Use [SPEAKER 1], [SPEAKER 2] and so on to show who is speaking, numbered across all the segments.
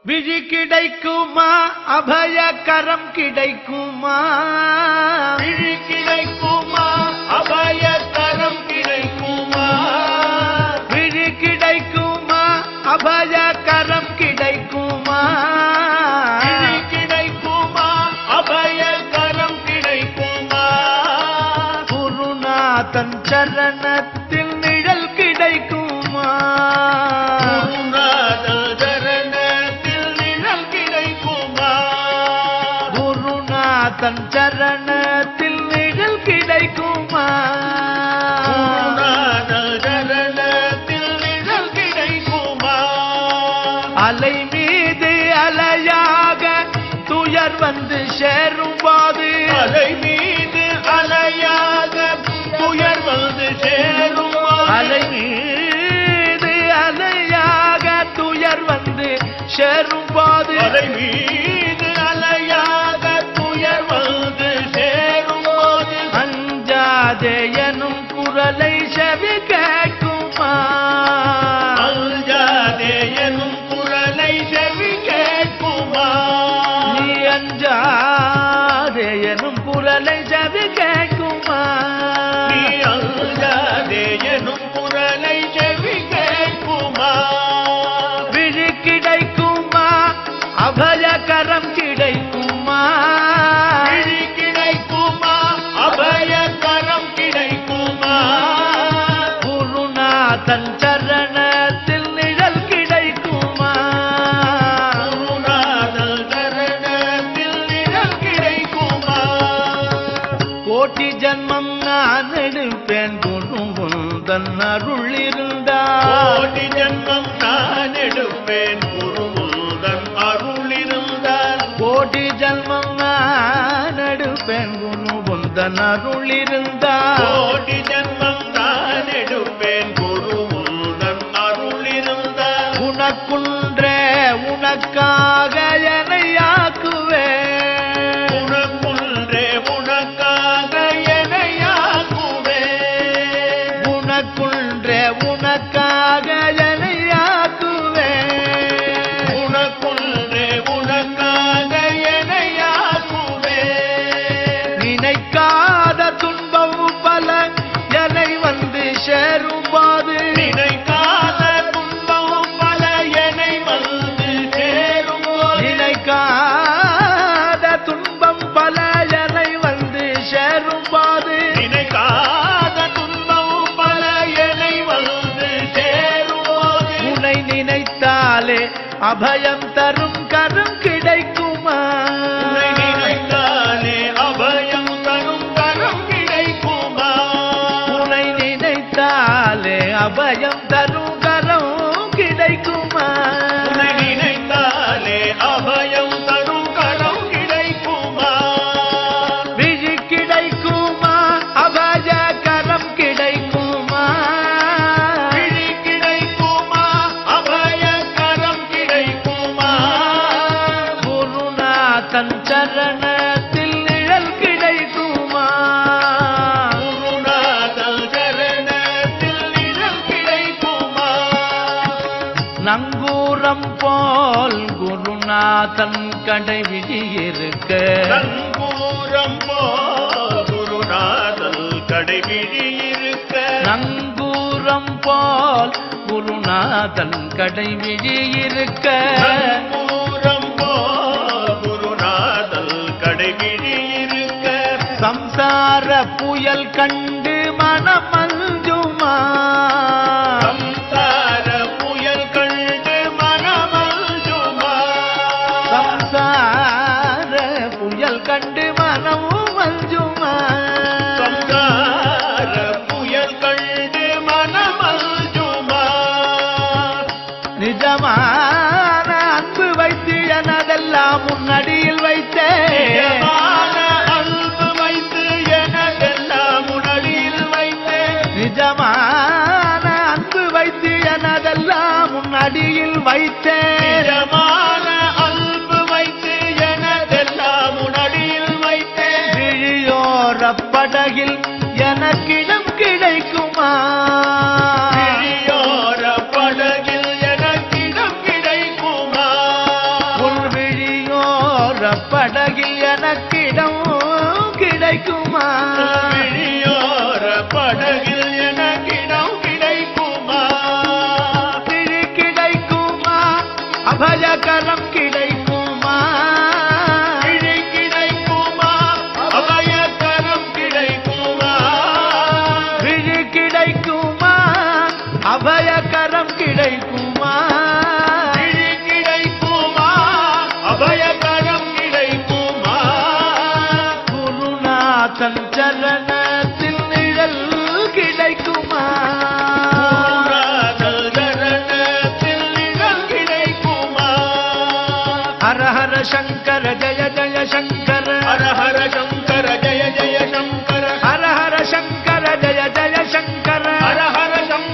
[SPEAKER 1] விழி கிடைக்குமா அபயகரம் கிடைக்குமா
[SPEAKER 2] விழி கிடைக்குமா அபயகரம் கிடைக்குமா
[SPEAKER 1] விழி கிடைக்குமா அபயகரம் கிடைக்குமா
[SPEAKER 2] விழி கிடைக்குமா அபயகரம் கிடைக்குமா
[SPEAKER 1] குருநாதன் சரணத்தில் நிழல் கிடைக்குமா தன் சரணத்தில் நிழல் கிடைக்குமா
[SPEAKER 2] சரணத்தில் நிழல் கிடைக்குமா
[SPEAKER 1] அலை மீது அலையாக துயர் வந்து சேரும் போது
[SPEAKER 2] அலை மீது அலையாக துயர் வந்து சேரும்
[SPEAKER 1] அலை மீது அலையாக துயர் வந்து சேரும் போது
[SPEAKER 2] அலை மீது அலையாக வந்து சேரும் போது
[SPEAKER 1] அஞ்சாதே எனும் குரலை செவி கேட்குமா
[SPEAKER 2] அஞ்சாதே எனும் குரலை செவி கேட்குமா
[SPEAKER 1] நீ அஞ்சாதே எனும் குரலை செவி கேட்குமா
[SPEAKER 2] நீ அஞ்சாதே எனும் குரலை செவி கேட்குமா
[SPEAKER 1] விழி கிடைக்குமா அபயகரம் கிடைக்குமா குருநாதன் சரணத்தில் நிழல் கிடைக்குமா
[SPEAKER 2] குருநாதன் சரணத்தில் நிழல் கிடைக்குமா
[SPEAKER 1] கோட்டி ஜன்மம் நான் எடுப்பேன் குருமுந்தன் அருள் இருந்தால்
[SPEAKER 2] கோட்டி ஜன்மம் நான் எடுப்பேன் குருமுந்தன் அருள் இருந்தால்
[SPEAKER 1] கோட்டி ஜன்மம் நான் எடுப்பேன் குருமுந்தன் அருள் இருந்தால்
[SPEAKER 2] கோட்டி ஜன்மம் நான் எடுப்பேன் குருமுந்தன் அருள் இருந்தால்
[SPEAKER 1] உனக்குன்றே உனக்காக என்னையாக்குவேன்
[SPEAKER 2] உனக்குன்றே உனக்காக என்னையாக்குவேன்
[SPEAKER 1] உனக்குன்றே உனக்காக என்னையாக்குவேன்
[SPEAKER 2] உனக்குன்றே உனக்காக என்னையாக்குவேன்
[SPEAKER 1] நினைக்காத துன்பம் பல என்னை வந்து சேரும் போது
[SPEAKER 2] நினைக்காத துன்பம் பல என்னை வந்து சேரும் போது
[SPEAKER 1] நினைக்காத துன்பம் பல என்னை வந்து சேரும் போது
[SPEAKER 2] நினைக்காத துன்பம் பல என்னை வந்து சேரும் போது
[SPEAKER 1] உன்னை நினைத்தாலே அபயம் தரும் கரம் கிடைக்குமா
[SPEAKER 2] உன்னை நினைத்தாலே அபயம் தரும் கரம் கிடைக்குமா
[SPEAKER 1] உன்னை நினைத்தாலே அபயம் தரும் கரம் கிடைக்குமா
[SPEAKER 2] உன்னை நினைத்தாலே அபயம் தரும் கரம் கிடைக்குமா
[SPEAKER 1] விழி கிடைக்குமா அபயகரம் கிடைக்குமா
[SPEAKER 2] விழி கிடைக்குமா அபயகரம் கிடைக்குமா
[SPEAKER 1] குருநாதன் சரணத்தில் நிழல் கிடைக்குமா
[SPEAKER 2] குருநாதன் சரணத்தில் நிழல் கிடைக்குமா
[SPEAKER 1] நங்கூரம் போல் குருநாதன் கடைவிழி இருக்க
[SPEAKER 2] நங்கூரம் போல் குருநாதன் கடைவிழி இருக்க
[SPEAKER 1] நங்கூரம் போல் குருநாதன் கடைவிழி இருக்க
[SPEAKER 2] நங்கூரம் போல் குருநாதன் கடைவிழி இருக்க
[SPEAKER 1] சம்சார புயல் கண்டு மனம் மஞ்சுமா
[SPEAKER 2] சம்சார புயல் கண்டு மனமஞ்சுமா
[SPEAKER 1] சம்சார புயல் கண்டு மனமும் மஞ்சுமா
[SPEAKER 2] சம்சார புயல் கண்டு மனமஞ்சுமா
[SPEAKER 1] நிஜமான அன்பு வைத்து எனதெல்லாம் முன்னடியில் வைத்தேன்
[SPEAKER 2] நிஜமான அன்பு வைத்து எனதெல்லாம் முன்னடியில் வைத்தேன்
[SPEAKER 1] நிஜமான அன்பு வைத்து எனதெல்லாம் முன்னடியில் வைத்தேன்
[SPEAKER 2] நிஜமான அன்பு வைத்து எனதெல்லாம் முன்னடியில் வைத்தேன்
[SPEAKER 1] விழியோர படகில் எனக்கிடம் கிடைக்குமா
[SPEAKER 2] விழியோர படகில் எனக்கிடம் கிடைக்குமா
[SPEAKER 1] அபயகரம் கிடைக்குமா
[SPEAKER 2] விழி கிடைக்குமா அபயகரம் கிடைக்குமா
[SPEAKER 1] குருநாதன் சரணத்தில் நிழல் கிடைக்குமா
[SPEAKER 2] சரணத்தில் நிழல் கிடைக்குமா
[SPEAKER 1] ஹர ஹர சங்கர ஜய ஜய சங்கர
[SPEAKER 2] ஹர ஹர சங்கர ஜய ஜய சங்கர
[SPEAKER 1] ஹர ஹர சங்கர ஜய ஜய சங்கர
[SPEAKER 2] ஹர ஹர சங்கர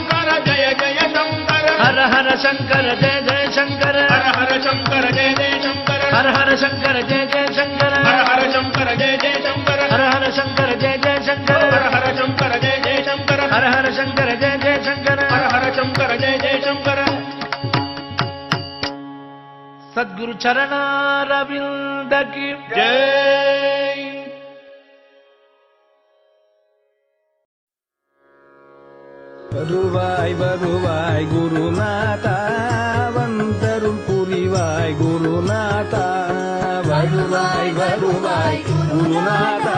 [SPEAKER 2] ஜய ஜய சங்கர
[SPEAKER 1] ஹர ஹர சங்கர ஜய ஜய சங்கர
[SPEAKER 2] ஹர ஹர சங்கர ஜய ஜய சங்கர
[SPEAKER 1] ஹர ஹர சங்கர ஜய ஜய சங்கர
[SPEAKER 2] ஹர ஹர சங்கர ஜய ஜய சங்கர
[SPEAKER 1] ஹர ஹர சங்கர ஜய ஜய சங்கர
[SPEAKER 2] ஹர ஹர சங்கர ஜய ஜய சங்கர
[SPEAKER 1] ஹர ஹர சங்கர ஜய ஜய சங்கர
[SPEAKER 2] ஹர ஹர சங்கர ஜய ஜய சங்கர
[SPEAKER 1] சத்குரு சரணாரவிந்த கி
[SPEAKER 2] ஜெய்.
[SPEAKER 3] வருவாய் வருவாய் குருநாதா வந்தருள் புரிவாய் குருநாதா வருவாய் வருவாய் குருநாதா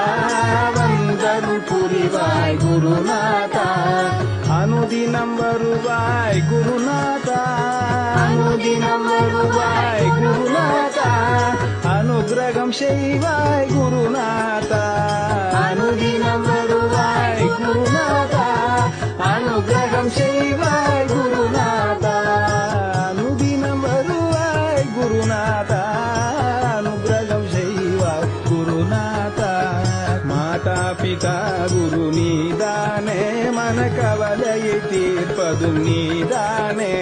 [SPEAKER 3] வந்தருள் புரிவாய் குருநாதா அனுதினம் வருவாய் குருநாதா அனுதினம் வருவாய் குருநாதா அனுகிரகம் செய்வாய் குருநாதா அனுதினம் வருவாய் குருநாதா அனுகிரகம் செய்வாய் குருநாதா அனுதினம் வருவாய் குருநாதா அனுகிரகம் செய்வாய் குருநாதா மாதா பிதா குரு நீதானே மன கவலையை தீர்ப்பதும் நீதானே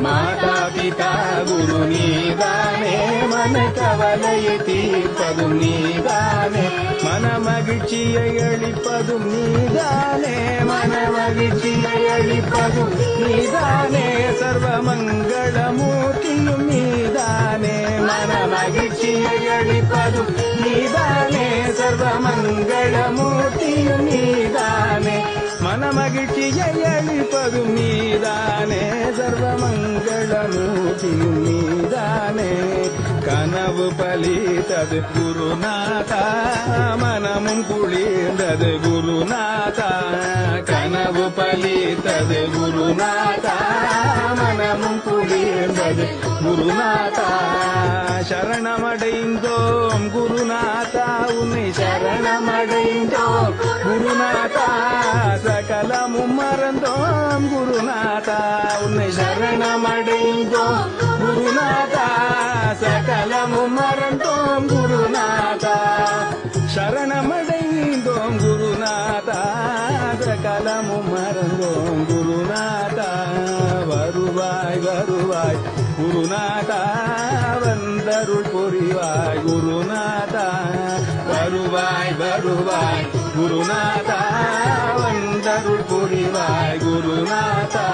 [SPEAKER 3] மாதா பிதா குரு நீதானே மன கவலையை தீர்ப்பதும் நீதானே மன மகிழ்ச்சியை அளிப்பதும் நீதானே மன மகிழ்ச்சியை அளிப்பதும் நீதானே சர்வமங்களமூர்த்தியும் நீதானே மன மகிழ்ச்சியை அளிப்பதும் நீதானே சர்வமங்களமூர்த்தியும் நீதானே மன மகிழ்ச்சியை அளிப்பதும் நீதானே சர்வமங்களமூர்த்தியும் நீதானே கனவு பலித்தது குருநாதா மனமும் குளிர்ந்தது குருநாதா கனவு பலித்தது குருநாதா மனமும் குளிர்ந்தது குருநாதா சரணமடைந்தோம் குருநாதா உன்னை சரணமடைந்தோம் குருநாதா சகலமும் மறந்தோம் குருநாதா உன்னை சரணமடைந்தோம் குருநாதா சகலமும் மறந்தோம் குருநாதா சரணமடைந்தோம் குருநாதா சகலமும் மறந்தோம் குருநாதா வருவாய் வருவாய் குருநாதா வந்தருள் புரிவாய் குருநாதா வருவாய் வருவாய் குருநாதா வந்தருள் புரிவாய் குருநாதா